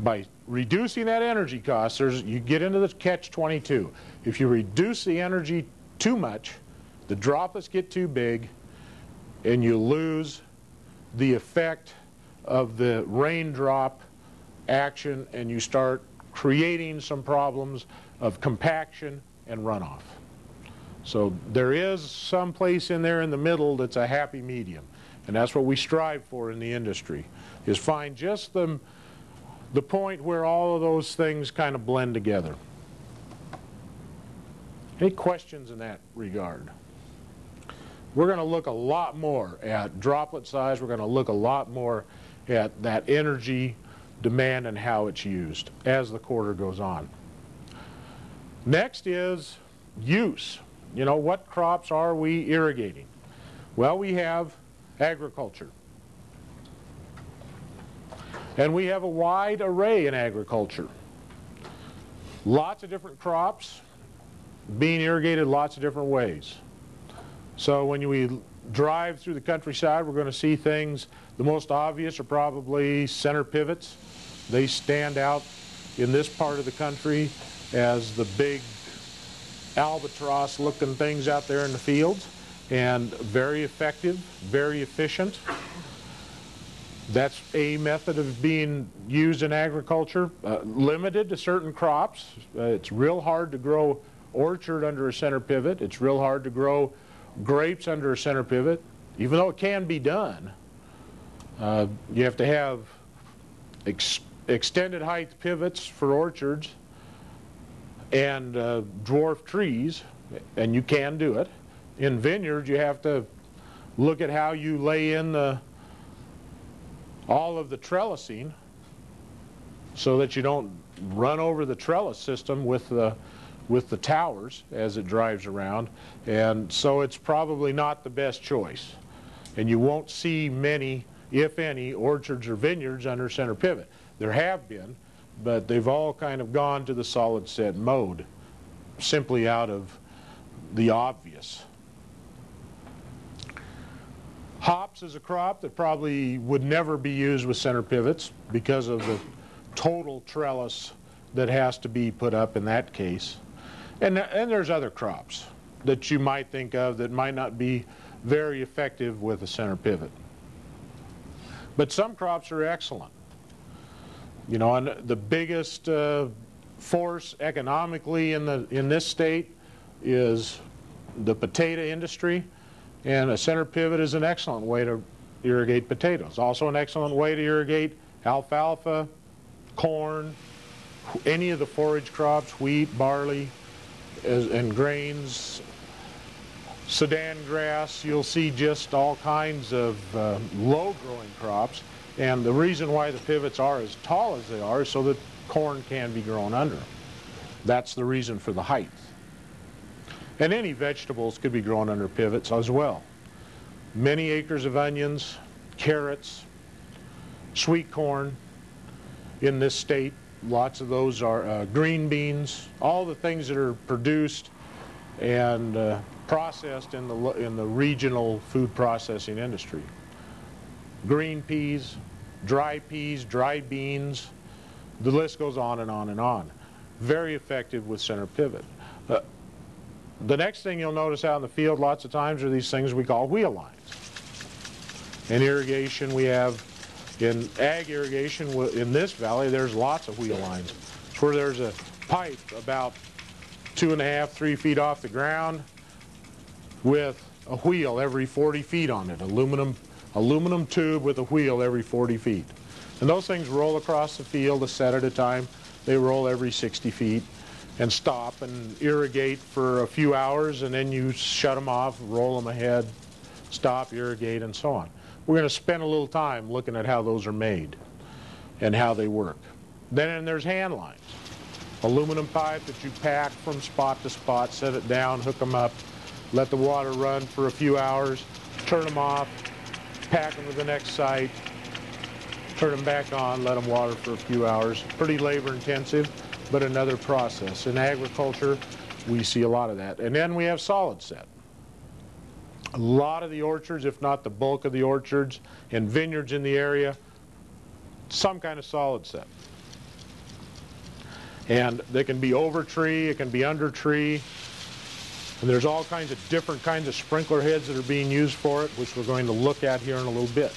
By reducing that energy cost, you get into the catch-22. If you reduce the energy too much, the droplets get too big, and you lose the effect of the raindrop action, and you start creating some problems of compaction and runoff. So there is some place in there in the middle that's a happy medium, and that's what we strive for in the industry, is find just the point where all of those things kind of blend together. Any questions in that regard? We're going to look a lot more at droplet size. We're going to look a lot more at that energy demand and how it's used as the quarter goes on. Next is use. You know, what crops are we irrigating? Well, we have agriculture. And we have a wide array in agriculture. Lots of different crops being irrigated lots of different ways. So when we drive through the countryside, we're going to see things. The most obvious are probably center pivots. They stand out in this part of the country as the big albatross looking things out there in the fields, and very effective, very efficient. That's a method of being used in agriculture, limited to certain crops. It's real hard to grow orchard under a center pivot. It's real hard to grow grapes under a center pivot, even though it can be done. You have to have extended height pivots for orchards and dwarf trees, and you can do it. In vineyards, you have to look at how you lay in all of the trellising so that you don't run over the trellis system with the towers as it drives around, and so it's probably not the best choice. And you won't see many, if any, orchards or vineyards under center pivot. There have been, but they've all kind of gone to the solid set mode, simply out of the obvious. Hops is a crop that probably would never be used with center pivots because of the total trellis that has to be put up in that case. And there's other crops that you might think of that might not be very effective with a center pivot. But some crops are excellent. You know, and the biggest force economically in this state is the potato industry, and a center pivot is an excellent way to irrigate potatoes. Also an excellent way to irrigate alfalfa, corn, any of the forage crops, wheat, barley, and grains, Sudan grass. You'll see just all kinds of low-growing crops. And the reason why the pivots are as tall as they are is so that corn can be grown under them. That's the reason for the height. And any vegetables could be grown under pivots as well. Many acres of onions, carrots, sweet corn in this state. Lots of those are green beans, all the things that are produced and processed in the regional food processing industry. Green peas, dry beans, the list goes on and on and on. Very effective with center pivot. The next thing you'll notice out in the field lots of times are these things we call wheel lines. In irrigation, we have, in ag irrigation in this valley, there's lots of wheel lines. It's where there's a pipe about 2.5, 3 feet off the ground with a wheel every 40 feet on it, aluminum tube with a wheel every 40 feet. And those things roll across the field a set at a time. They roll every 60 feet and stop and irrigate for a few hours, and then you shut them off, roll them ahead, stop, irrigate, and so on. We're going to spend a little time looking at how those are made and how they work. Then there's hand lines. Aluminum pipe that you pack from spot to spot, set it down, hook them up, let the water run for a few hours, turn them off, pack them to the next site, turn them back on, let them water for a few hours. Pretty labor intensive, but another process. In agriculture, we see a lot of that. And then we have solid set. A lot of the orchards, if not the bulk of the orchards and vineyards in the area, some kind of solid set. And they can be over tree, it can be under tree, and there's all kinds of different kinds of sprinkler heads that are being used for it, which we're going to look at here in a little bit.